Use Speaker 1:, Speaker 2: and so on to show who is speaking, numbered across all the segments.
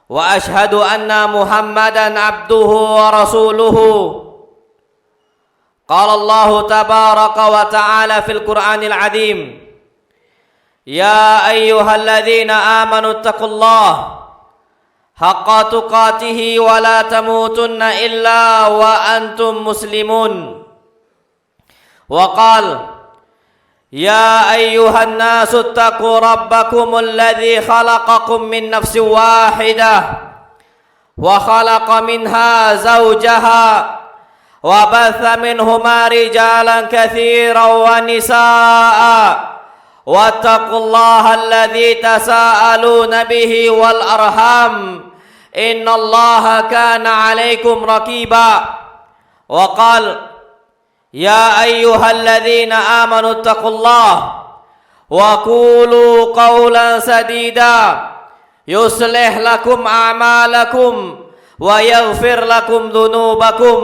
Speaker 1: وأشهد أن محمدا عبده ورسوله. قال الله تبارك وتعالى في القرآن العظيم: يا أيها الذين آمنوا اتقوا الله حق تقاته ولا تموتن إلا وأنتم مسلمون. وقال: يا أيها الناس اتقوا ربكم الذي خلقكم من نفس واحدة وخلق منها زوجها وبث منهما رجالا كثيرا ونساء واتقوا الله الذي تساءلون به والأرحام إن الله كان عليكم رقيبا. وقال: يا أيها الذين آمنوا اتقوا الله وقولوا قولا سديدا يصلح لكم أعمالكم ويغفر لكم ذنوبكم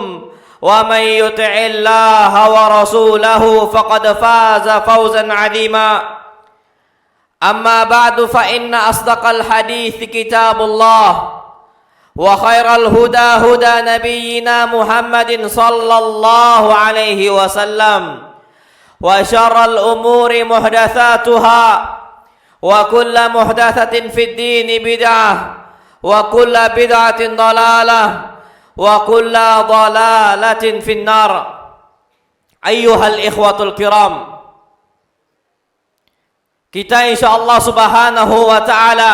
Speaker 1: ومن يطع الله ورسوله فقد فاز فوزا عظيما. أما بعد فإن أصدق الحديث كتاب الله وخير الهدى هدى نبينا محمد صلى الله عليه وسلم وشر الأمور محدثاتها وكل محدثة في الدين بدعة وكل بدعة ضلالة وكل ضلالة في النار. أيها الإخوة الكرام, kita insyaallah subhanahu wa ta'ala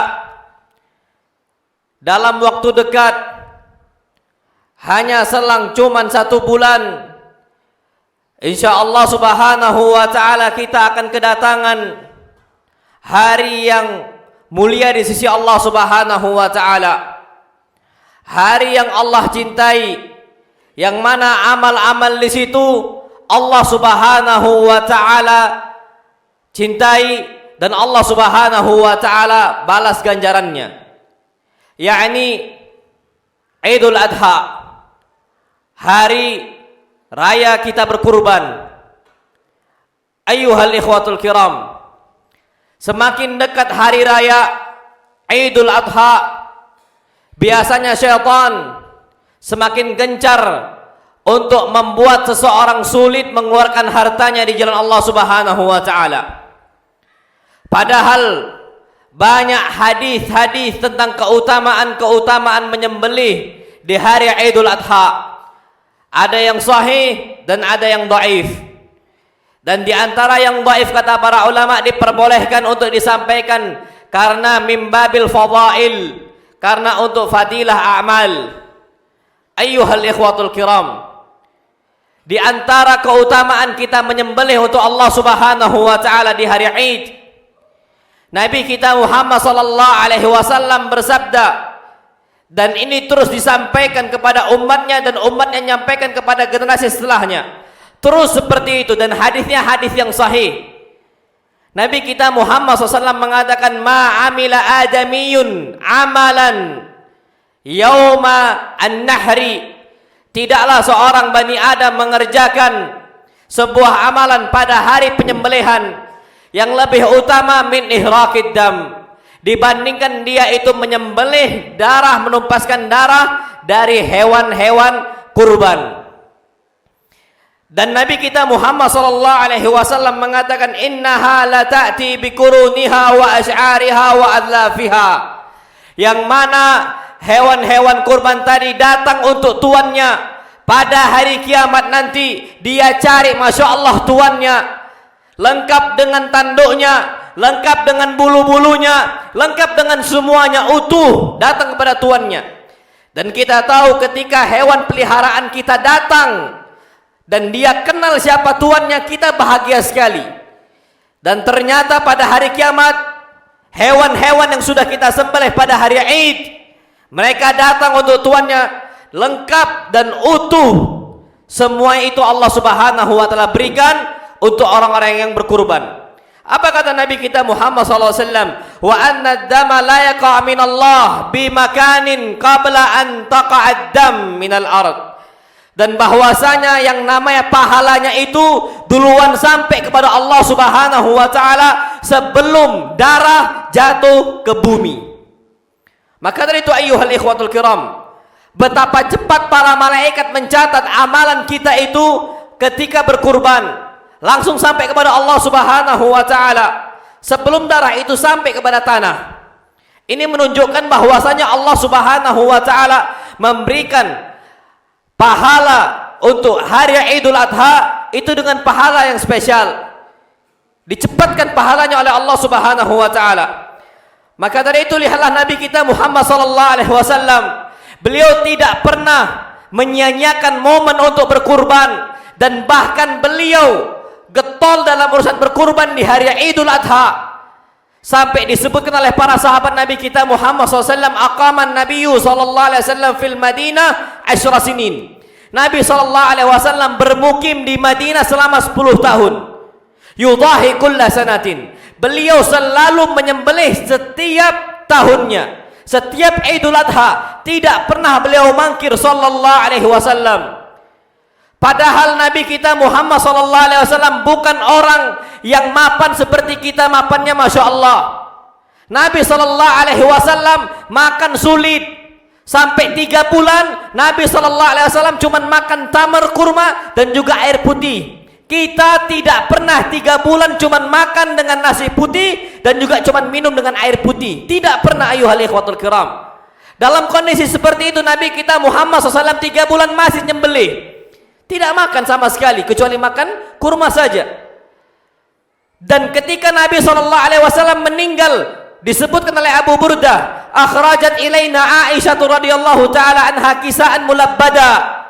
Speaker 1: dalam waktu dekat, hanya selang cuman 1 bulan, insyaallah subhanahu wa ta'ala kita akan kedatangan hari yang mulia di sisi Allah subhanahu wa ta'ala. Hari yang Allah cintai, yang mana amal-amal di situ Allah subhanahu wa ta'ala cintai dan Allah subhanahu wa ta'ala balas ganjarannya, yakni Idul Adha, hari raya kita berkurban. Ayyuhal ikhwatul kiram, semakin dekat hari raya Idul Adha, biasanya syaitan semakin gencar untuk membuat seseorang sulit mengeluarkan hartanya di jalan Allah subhanahu wa ta'ala. Padahal banyak hadis-hadis tentang keutamaan menyembelih di hari Idul Adha. Ada yang sahih dan ada yang dhaif. Dan di antara yang dhaif, kata para ulama, diperbolehkan untuk disampaikan karena mimbabil fadail, karena untuk fadilah amal. Ayyuhal ikhwatul kiram, di antara keutamaan kita menyembelih untuk Allah subhanahu wa ta'ala di hari Id, Nabi kita Muhammad sallallahu alaihi wasallam bersabda, dan ini terus disampaikan kepada umatnya dan umatnya menyampaikan kepada generasi setelahnya, terus seperti itu, dan hadisnya hadis yang sahih. Nabi kita Muhammad SAW mengatakan, ma amila adamiyun amalan yauma an-nahri, tidaklah seorang Bani Adam mengerjakan sebuah amalan pada hari penyembelihan yang lebih utama min ihraqid dam, dibandingkan dia itu menyembelih darah, menumpaskan darah dari hewan-hewan kurban. Dan Nabi kita Muhammad sallallahu alaihi wasallam mengatakan, innaha la ta'ti bi quruniha wa asy'ariha wa adlafiha, yang mana hewan-hewan kurban tadi datang untuk tuannya pada hari kiamat nanti. Dia cari, masya Allah, tuannya lengkap dengan tanduknya, lengkap dengan bulu-bulunya, lengkap dengan semuanya utuh, datang kepada tuannya. Dan kita tahu ketika hewan peliharaan kita datang dan dia kenal siapa tuannya, kita bahagia sekali. Dan ternyata pada hari kiamat, hewan-hewan yang sudah kita sembelih pada hari Id, mereka datang untuk tuannya lengkap dan utuh. Semua itu Allah subhanahu wa ta'ala berikan untuk orang-orang yang berkurban. Apa kata Nabi kita Muhammad SAW? Wa anna ad-dama la yaqa' minallah bimakanin qabla an taqa'ad dam minal ard. Dan bahwasanya yang namanya pahalanya itu duluan sampai kepada Allah subhanahu wa ta'ala sebelum darah jatuh ke bumi. Maka dari itu ayyuhal ikhwatul kiram, betapa cepat para malaikat mencatat amalan kita itu ketika berkurban langsung sampai kepada Allah Subhanahu wa taala sebelum darah itu sampai kepada tanah. Ini menunjukkan bahwasanya Allah Subhanahu wa taala memberikan pahala untuk hari Idul Adha itu dengan pahala yang spesial. Dicepatkan pahalanya oleh Allah Subhanahu wa taala. Maka dari itu lihatlah Nabi kita Muhammad sallallahu alaihi wasallam, beliau tidak pernah menyia-nyiakan momen untuk berkurban, dan bahkan beliau getol dalam urusan berkurban di hari Idul Adha. Sampai disebutkan oleh para sahabat Nabi kita Muhammad SAW, aqaman nabiyyu sallallahu alaihi wasallam fil Madinah 10 sinin. Nabi sallallahu alaihi wasallam bermukim di Madinah selama 10 tahun. Yudahi kulla sanatin. Beliau selalu menyembelih setiap tahunnya. Setiap Idul Adha tidak pernah beliau mangkir sallallahu alaihi wasallam. Padahal Nabi kita Muhammad sallallahu alaihi wasallam bukan orang yang mapan seperti kita mapannya, Masya Allah. Nabi sallallahu alaihi wasallam makan sulit. Sampai 3 bulan Nabi sallallahu alaihi wasallam cuma makan tamar kurma dan juga air putih. Kita tidak pernah 3 bulan cuma makan dengan nasi putih dan juga cuma minum dengan air putih. Tidak pernah ayyuhal ikhwatul kiram. Dalam kondisi seperti itu Nabi kita Muhammad SAW 3 bulan masih nyembelih. Tidak makan sama sekali kecuali makan kurma saja. Dan ketika Nabi SAW meninggal, disebutkan oleh Abu Burdah, akhrajat ilaina Aisyah radhiyallahu taala anha kisaan mulabbada.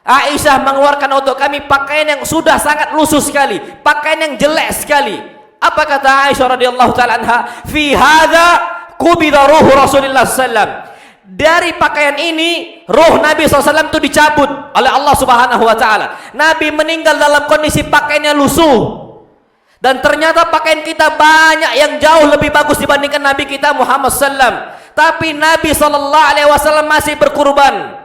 Speaker 1: Aisyah mengeluarkan untuk kami pakaian yang sudah sangat lusuh sekali, pakaian yang jelek sekali. Apa kata Aisyah radhiyallahu taala anha? Fi hadza qubida ruhu Rasulullah sallallahu. Dari pakaian ini ruh Nabi SAW itu dicabut oleh Allah Subhanahu wa taala. Nabi meninggal dalam kondisi pakaiannya lusuh. Dan ternyata pakaian kita banyak yang jauh lebih bagus dibandingkan Nabi kita Muhammad SAW. Tapi Nabi SAW masih berkurban.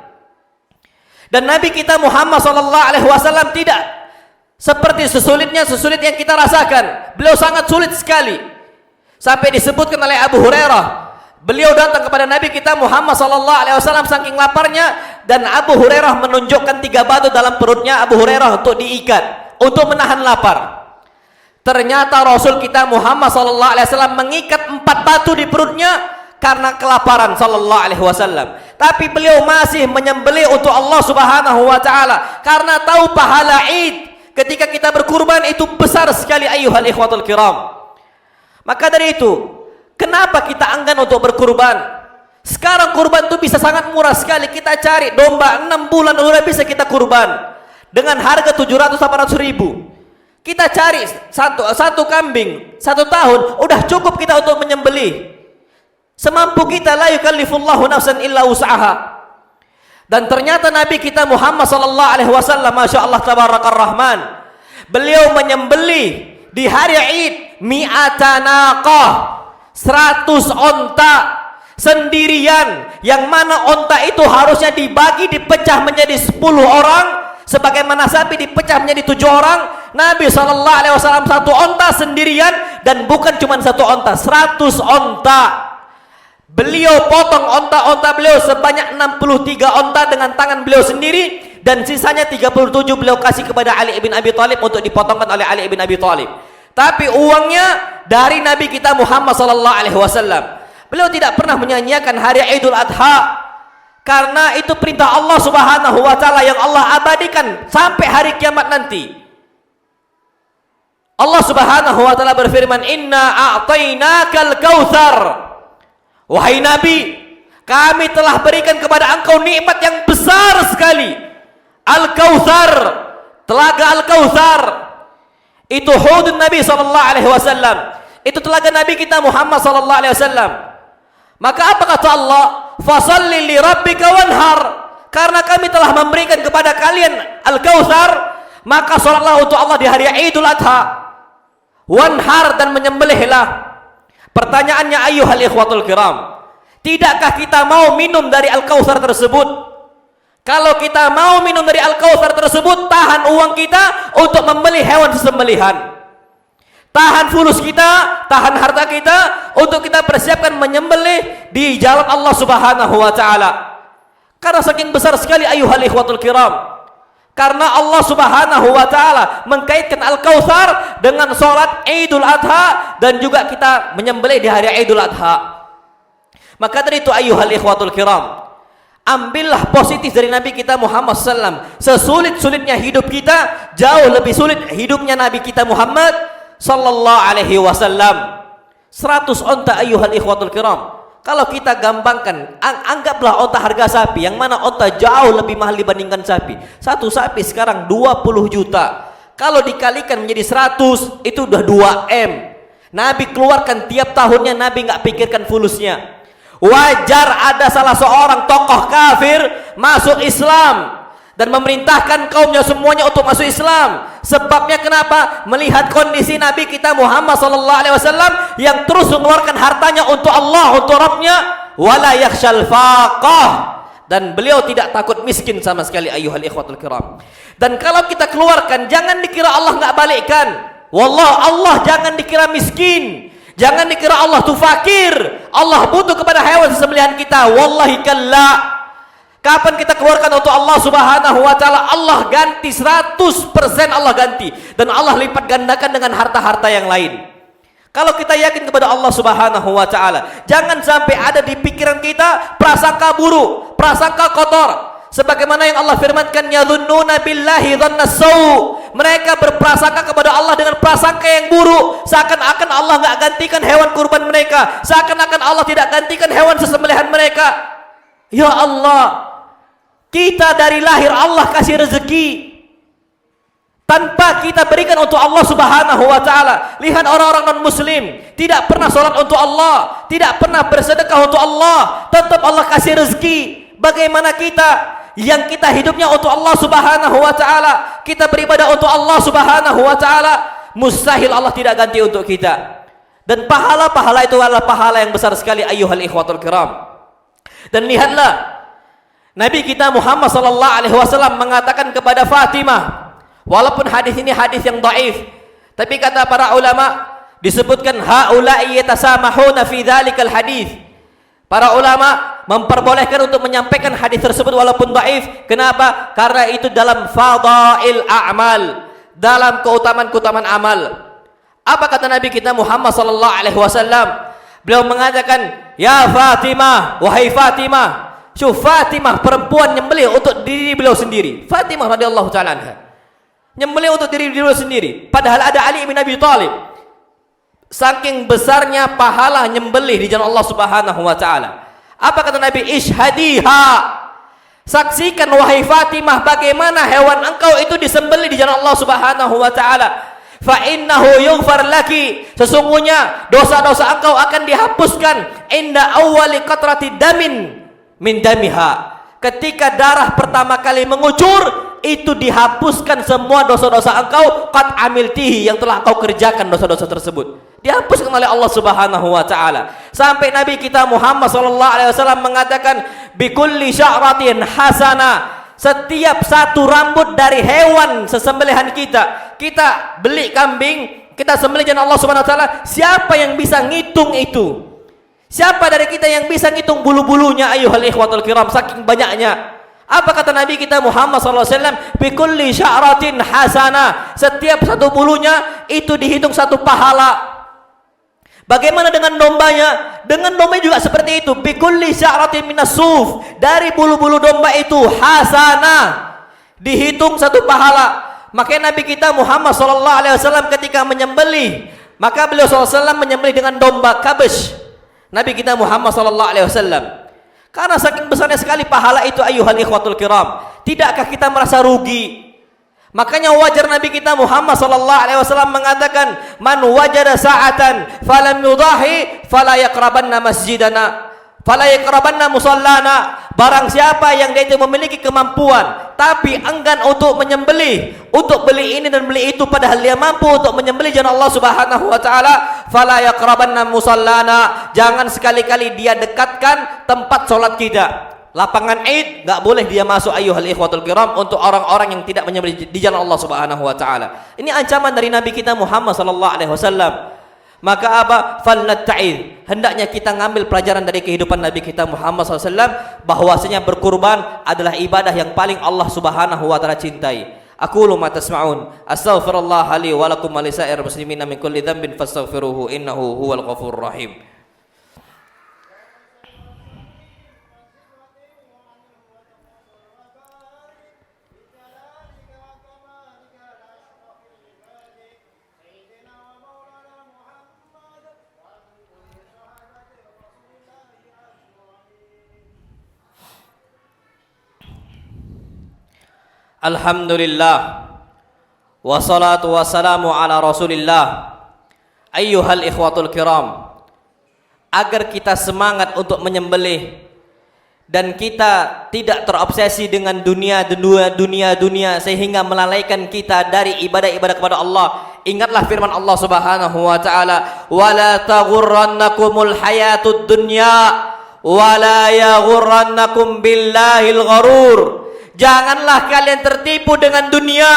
Speaker 1: Dan Nabi kita Muhammad SAW tidak seperti sesulit yang kita rasakan. Beliau sangat sulit sekali. Sampai disebutkan oleh Abu Hurairah, beliau datang kepada Nabi kita Muhammad SAW saking laparnya, dan Abu Hurairah menunjukkan 3 batu dalam perutnya Abu Hurairah untuk diikat, untuk menahan lapar. Ternyata Rasul kita Muhammad SAW mengikat 4 batu di perutnya karena kelaparan sallallahu alaihi wasallam. Tapi beliau masih menyembelih untuk Allah Subhanahu wa taala karena tahu pahala Id ketika kita berkurban itu besar sekali ayyuhal ikhwatul kiram. Maka dari itu, kenapa kita enggan untuk berkurban? Sekarang kurban itu bisa sangat murah sekali. Kita cari domba 6 bulan sudah bisa kita kurban dengan harga 700-800 ribu. Kita cari satu kambing 1 tahun udah cukup kita untuk menyembelih. Semampu kita, la yukallifullahu nafsan illa wus'aha. Dan ternyata Nabi kita Muhammad sallallahu alaihi wasallam, Masya Allah tabarakar rahman, beliau menyembelih di hari Id mi'ata naqah, 100 onta sendirian, yang mana onta itu harusnya dipecah menjadi 10 orang, sebagaimana sapi dipecah menjadi 7 orang. Nabi sallallahu alaihi wasallam 1 onta sendirian, dan bukan cuma 1 onta, 100 onta. Beliau potong onta-onta beliau sebanyak 63 onta dengan tangan beliau sendiri, dan sisanya 37 beliau kasih kepada Ali ibn Abi Thalib untuk dipotongkan oleh Ali ibn Abi Thalib. Tapi uangnya dari Nabi kita Muhammad sallallahu alaihi wasallam. Beliau tidak pernah menyanyiakan hari Idul Adha karena itu perintah Allah Subhanahu wa taala yang Allah abadikan sampai hari kiamat nanti. Allah Subhanahu wa taala berfirman, "Inna a'tainakal kautsar." Wahai Nabi, kami telah berikan kepada engkau nikmat yang besar sekali. Al-Kautsar, telaga Al-Kautsar. Itu hudud Nabi sallallahu alaihi wasallam. Itu telaga Nabi kita Muhammad sallallahu alaihi wasallam. Maka apa kata Allah? Fasalli li rabbika wanhar. Karena kami telah memberikan kepada kalian Al-Kautsar, maka salatlah untuk Allah di hari Idul Adha. Wanhar, dan menyembelihlah. Pertanyaannya ayyuhal ikhwatul kiram, tidakkah kita mau minum dari Al-Kautsar tersebut? Kalau kita mau minum dari Al-Kautsar tersebut, tahan uang kita untuk membeli hewan sembelihan. Tahan fulus kita, tahan harta kita untuk kita persiapkan menyembelih di jalan Allah Subhanahu wa taala. Karena saking besar sekali ayuhal ikhwatul kiram. Karena Allah Subhanahu wa taala mengkaitkan Al-Kautsar dengan salat Idul Adha dan juga kita menyembelih di hari Idul Adha. Maka dari itu ayuhal ikhwatul kiram, ambillah positif dari Nabi kita Muhammad sallam. Sesulit-sulitnya hidup kita, jauh lebih sulit hidupnya Nabi kita Muhammad sallallahu alaihi wasallam. 100 onta ayuhal ikhwatul kiram. Kalau kita gampangkan, anggaplah onta harga sapi, yang mana onta jauh lebih mahal dibandingkan sapi. Satu sapi sekarang 20 juta. Kalau dikalikan menjadi 100, itu udah 2M. Nabi keluarkan tiap tahunnya, Nabi nggak pikirkan fulusnya. Wajar ada salah seorang tokoh kafir masuk Islam dan memerintahkan kaumnya semuanya untuk masuk Islam. Sebabnya kenapa? Melihat kondisi Nabi kita Muhammad sallallahu alaihi wasallam yang terus mengeluarkan hartanya untuk Allah, untuk Rabbnya, wala yakhshal faqah, dan beliau tidak takut miskin sama sekali ayuhal ikhwatul kiram. Dan kalau kita keluarkan, jangan dikira Allah nggak balikkan. Wallah, Allah jangan dikira miskin. Jangan dikira Allah tuh fakir. Allah butuh kepada hewan sesembelihan kita. Wallahi kalla. Kapan kita keluarkan untuk Allah Subhanahu wa taala, Allah ganti 100% Allah ganti, dan Allah lipat gandakan dengan harta-harta yang lain. Kalau kita yakin kepada Allah Subhanahu wa taala, jangan sampai ada di pikiran kita prasangka buruk, prasangka kotor. Sebagaimana yang Allah firmankan, yadhunnuna billahi dhannas sau. Mereka berprasangka kepada Allah dengan prasangka yang buruk, seakan-akan Allah enggak gantikan hewan kurban mereka, seakan-akan Allah tidak gantikan hewan sesembelihan mereka. Ya Allah, kita dari lahir Allah kasih rezeki tanpa kita berikan untuk Allah Subhanahu wa taala. Lihat orang-orang non muslim, tidak pernah sholat untuk Allah, tidak pernah bersedekah untuk Allah, tetap Allah kasih rezeki. Bagaimana kita yang kita hidupnya untuk Allah Subhanahu wa taala, kita beribadah untuk Allah Subhanahu wa taala, mustahil Allah tidak ganti untuk kita. Dan pahala-pahala itu adalah pahala yang besar sekali ayuhal ikhwatul kiram. Dan lihatlah, Nabi kita Muhammad sallallahu alaihi wasallam mengatakan kepada Fatimah, walaupun hadis ini hadis yang dhaif, tapi kata para ulama disebutkan haula'i yatasamahuna fi dzalikal hadis. Para ulama memperbolehkan untuk menyampaikan hadis tersebut walaupun dhaif. Kenapa? Karena itu dalam fadail a'mal, dalam keutamaan-keutamaan amal. Apa kata Nabi kita Muhammad sallallahu alaihi wasallam? Beliau mengatakan, "Ya Fatimah, wahai Fatimah." Syuf, Fatimah perempuan nyembelih untuk diri beliau sendiri. Fatimah radhiyallahu taala anha nyembelih untuk diri beliau sendiri, padahal ada Ali bin Abi Thalib. Saking besarnya pahala nyembelih di jalan Allah Subhanahu wa taala. Apa kata Nabi? Ishhadiha. Saksikan wahai Fatimah bagaimana hewan engkau itu disembelih di jalan Allah Subhanahu wa taala. Fa innahu yughfar laki. Sesungguhnya dosa-dosa engkau akan dihapuskan inda awwali qatrati damin min damiha. Ketika darah pertama kali mengucur, itu dihapuskan semua dosa-dosa engkau qad amiltihi, yang telah engkau kerjakan dosa-dosa tersebut. Dihapuskan oleh Allah Subhanahu wa taala. Sampai Nabi kita Muhammad sallallahu alaihi wasallam mengatakan, bikulli sya'ratin hasana. Setiap satu rambut dari hewan sesembelihan kita, kita beli kambing, kita sembelih jalan Allah Subhanahu wa taala, siapa yang bisa ngitung itu? Siapa dari kita yang bisa ngitung bulu-bulunya ayuhal ikhwatul kiram, saking banyaknya? Apa kata Nabi kita Muhammad sallallahu alaihi wasallam? Bikulli sya'ratin hasana. Setiap satu bulunya itu dihitung satu pahala. Bagaimana dengan dombanya? Dengan domba juga seperti itu. Bikulli sya'ratin minas suf. Dari bulu-bulu domba itu hasanah, dihitung satu pahala. Makanya Nabi kita Muhammad sallallahu alaihi wasallam ketika menyembelih, maka beliau sallallahu alaihi wasallam menyembelih dengan domba kabsh. Nabi kita Muhammad sallallahu alaihi wasallam. Karena saking besarnya sekali pahala itu ayuhal ikhwatul kiram, tidakkah kita merasa rugi? Makanya wajar Nabi kita Muhammad sallallahu alaihi wasallam mengatakan, man wajada sa'atan falam yudahi fala yaqrabanna masjidana fala yaqrabanna musallana. Barang siapa yang dia itu memiliki kemampuan tapi enggan untuk menyembelih, untuk beli ini dan beli itu, padahal dia mampu untuk menyembelih jalan Allah Subhanahu wa taala, fala yaqrabanna musallana. Jangan sekali-kali dia dekatkan tempat salat kita. lapangan Eid nggak boleh dia masuk ayyuhal ikhwatul kiram untuk orang-orang yang tidak menyembelih di jalan Allah Subhanahu wa taala. Ini ancaman dari Nabi kita Muhammad sallallahu alaihi wasallam. Maka apa? Falnatta'id. Hendaknya kita ngambil pelajaran dari kehidupan Nabi kita Muhammad SAW bahwasanya berkurban adalah ibadah yang paling Allah Subhanahu wa taala cintai. Aqulu ma tasma'un. Astaghfirullah li wa lakum wa lisa'ir muslimina min kulli dhanbin fastaghfiruhu innahu huwal ghafurur rahim. Alhamdulillah wassalatu wassalamu ala rasulillah. Ayyuhal ikhwatul kiram, agar kita semangat untuk menyembelih dan kita tidak terobsesi dengan dunia sehingga melalaikan kita dari ibadah-ibadah kepada Allah. Ingatlah firman Allah Subhanahu wa taala, wala taghurrannakumul hayatud dunya wala yaghurrannakum billahil gharur. Janganlah kalian tertipu dengan dunia.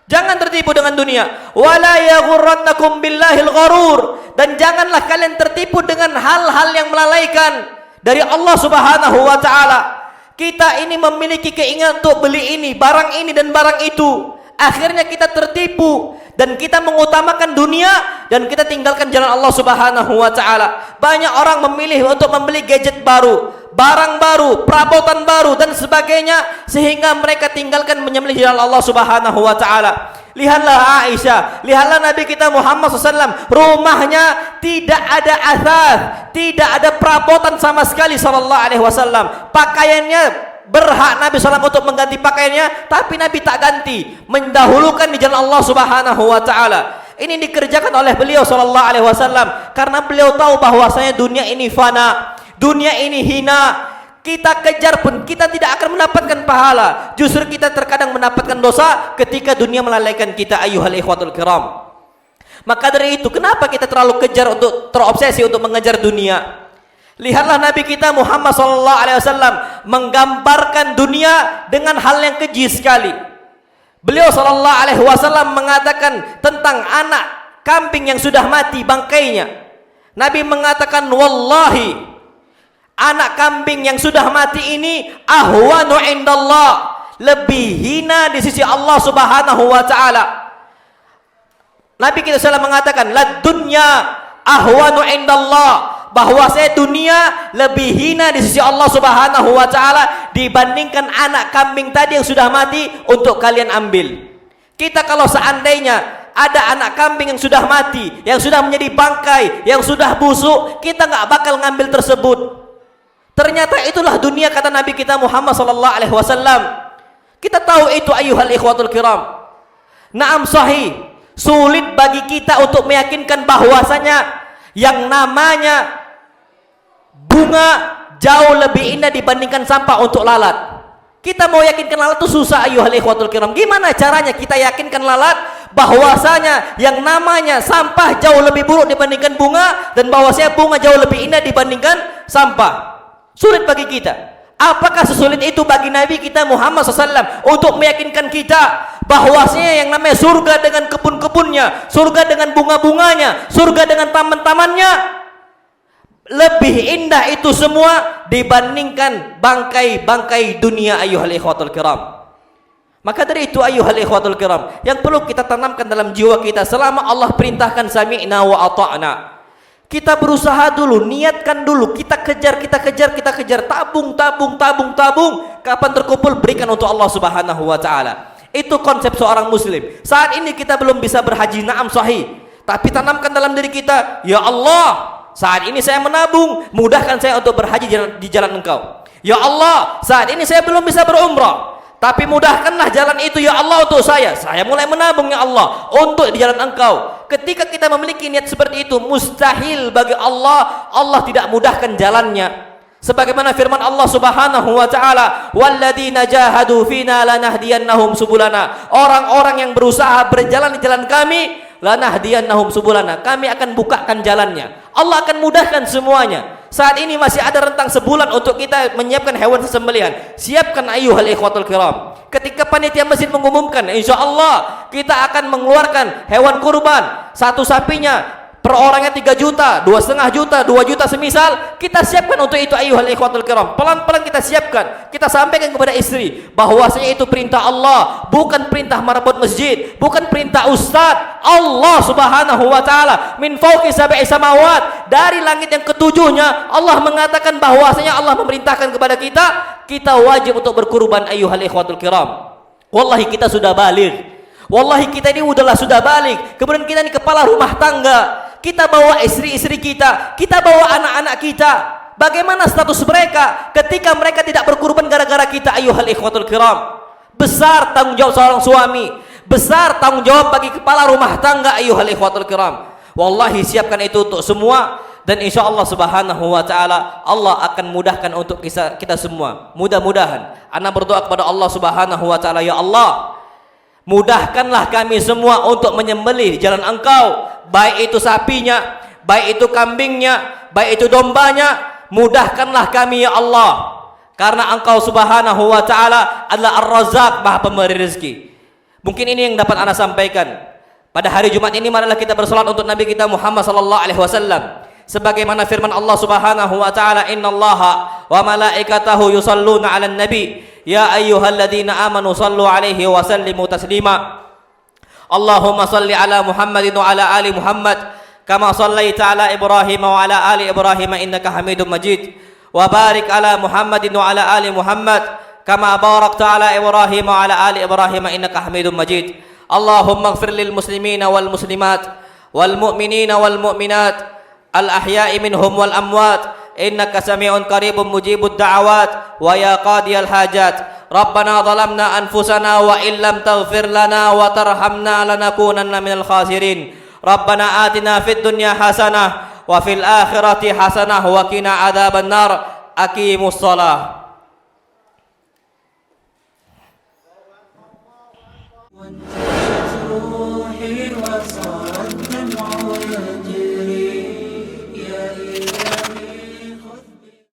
Speaker 1: Jangan tertipu dengan dunia. Wala yaghurrannakum billahil gharur. Dan janganlah kalian tertipu dengan hal-hal yang melalaikan dari Allah Subhanahu wa taala. Kita ini memiliki keinginan untuk beli ini, barang ini dan barang itu. Akhirnya kita tertipu dan kita mengutamakan dunia dan kita tinggalkan jalan Allah Subhanahu wa taala. Banyak orang memilih untuk membeli gadget baru, barang baru, perabotan baru dan sebagainya sehingga mereka tinggalkan menyembelih jalan Allah Subhanahu wa taala. Lihatlah Aisyah, lihatlah Nabi kita Muhammad SAW, rumahnya tidak ada asas, tidak ada perabotan sama sekali sallallahu alaihi wasallam. Pakaiannya berhak Nabi SAW untuk mengganti pakaiannya, tapi Nabi tak ganti, mendahulukan di jalan Allah Subhanahu wa taala. Ini dikerjakan oleh beliau sallallahu alaihi wasallam karena beliau tahu bahwasanya dunia ini fana, dunia ini hina. Kita kejar pun kita tidak akan mendapatkan pahala. Justru kita terkadang mendapatkan dosa ketika dunia melalaikan kita ayyuhal ikhwatul kiram. Maka dari itu, kenapa kita terlalu kejar untuk terobsesi untuk mengejar dunia? Lihatlah Nabi kita Muhammad SAW menggambarkan dunia dengan hal yang keji sekali. Beliau SAW mengatakan tentang anak kambing yang sudah mati bangkainya. Nabi mengatakan, wallahi, anak kambing yang sudah mati ini ahwanu indallah, lebih hina di sisi Allah Subhanahu wa taala. Nabi kita SAW mengatakan, la dunya ahwanu indallah, bahwasanya dunia lebih hina di sisi Allah Subhanahu wa taala dibandingkan anak kambing tadi yang sudah mati untuk kalian ambil. Kita kalau seandainya ada anak kambing yang sudah mati, yang sudah menjadi bangkai, yang sudah busuk, kita nggak bakal ngambil tersebut. Ternyata itulah dunia, kata Nabi kita Muhammad sallallahu alaihi wasallam. Kita tahu itu ayyuhal ikhwatul kiram. Naam sahih, sulit bagi kita untuk meyakinkan bahwasanya yang namanya bunga jauh lebih indah dibandingkan sampah untuk lalat. Kita mau yakinkan lalat itu susah ayyuhal ikhwatul kiram. Gimana caranya kita yakinkan lalat bahwasanya yang namanya sampah jauh lebih buruk dibandingkan bunga, dan bahwasanya bunga jauh lebih indah dibandingkan sampah? Sulit bagi kita. Apakah sesulit itu bagi Nabi kita Muhammad SAW untuk meyakinkan kita bahwasanya yang namanya surga dengan kebun-kebunnya, surga dengan bunga-bunganya, surga dengan taman-tamannya lebih indah itu semua dibandingkan bangkai-bangkai dunia ayyuhal ikhwatul kiram. Maka dari itu ayyuhal ikhwatul kiram, yang perlu kita tanamkan dalam jiwa kita selama Allah perintahkan sami'na wa ata'na. Kita berusaha dulu, niatkan dulu, kita kejar, tabung. Kapan terkumpul, berikan untuk Allah Subhanahu wa taala. Itu konsep seorang muslim. Saat ini kita belum bisa berhaji, na'am sahih. Tapi tanamkan dalam diri kita, ya Allah, saat ini saya menabung, mudahkan saya untuk berhaji di jalan Engkau. Ya Allah, saat ini saya belum bisa berumrah, tapi mudahkanlah jalan itu ya Allah untuk saya. Saya mulai menabung ya Allah untuk di jalan Engkau. Ketika kita memiliki niat seperti itu, mustahil bagi Allah tidak mudahkan jalannya. Sebagaimana firman Allah Subhanahu wa taala, walladzina jahadu fina lanahdiyannahum subulana. Orang-orang yang berusaha berjalan di jalan kami, lanahdiyannahum subulana, kami akan bukakan jalannya. Allah akan mudahkan semuanya. Saat ini masih ada rentang sebulan untuk kita menyiapkan hewan sembelihan. Siapkan ayyuhal ikhwatul kiram. Ketika panitia masjid mengumumkan, insya Allah kita akan mengeluarkan hewan kurban. Satu sapinya per orangnya 3 juta, 2,5 juta, 2 juta semisal, kita siapkan untuk itu ayyuhal ikhwatul kiram. Pelan-pelan kita siapkan. Kita sampaikan kepada istri bahwasanya itu perintah Allah, bukan perintah marbot masjid, bukan perintah ustaz. Allah Subhanahu wa taala min fawqi sab'i samawat, dari langit yang ketujuhnya Allah mengatakan bahwasanya Allah memerintahkan kepada kita wajib untuk berkurban ayyuhal ikhwatul kiram. Wallahi kita sudah balik. Wallahi kita ini sudah balik. Kemudian kita ini kepala rumah tangga. Kita bawa istri-istri kita bawa anak-anak kita. Bagaimana status mereka ketika mereka tidak berkurban gara-gara kita ayyuhal ikhwatul kiram? Besar tanggung jawab seorang suami, besar tanggung jawab bagi kepala rumah tangga ayyuhal ikhwatul kiram. Wallahi siapkan itu untuk semua, dan insya Allah Subhanahu wa taala Allah akan mudahkan untuk kita semua. Mudah-mudahan ana berdoa kepada Allah Subhanahu wa taala, ya Allah, mudahkanlah kami semua untuk menyembelih di jalan Engkau, baik itu sapinya, baik itu kambingnya, baik itu dombanya. Mudahkanlah kami ya Allah, karena Engkau Subhanahu wa taala adalah Ar-Razzaq, Maha Pemberi rezeki. Mungkin ini yang dapat ana sampaikan. Pada hari Jumat ini marilah kita bersolat untuk Nabi kita Muhammad sallallahu alaihi wasallam. Sebagaimana firman Allah Subhanahu wa taala, innallaha wa malaikatahu yusalluna 'alan nabi ya ayyuhalladzina amanu sallu 'alaihi wa sallimu taslima. Allahumma salli 'ala Muhammadin wa 'ala ali Muhammad kama sallaita 'ala Ibrahim wa 'ala ali Ibrahim innaka Hamidum Majid. Wa barik 'ala Muhammadin wa 'ala ali Muhammad kama barakta 'ala Ibrahim wa 'ala ali Ibrahim innaka Hamidum Majid. Allahumma ighfir lil muslimina wal muslimat wal mu'minina wal mu'minat al ahya'i minhum wal amwat innaka sami'un qaribun mujibud da'awat wa ya qadiyal hajat. Rabbana zalamna anfusana wa illam taghfir lana wa tarhamna lanakunanna minal khasirin. Rabbana atina fid dunya hasanah wa fil akhirati hasanah wa qina adzaban nar. Aqimus shalah. روحي وصار الدمع يجري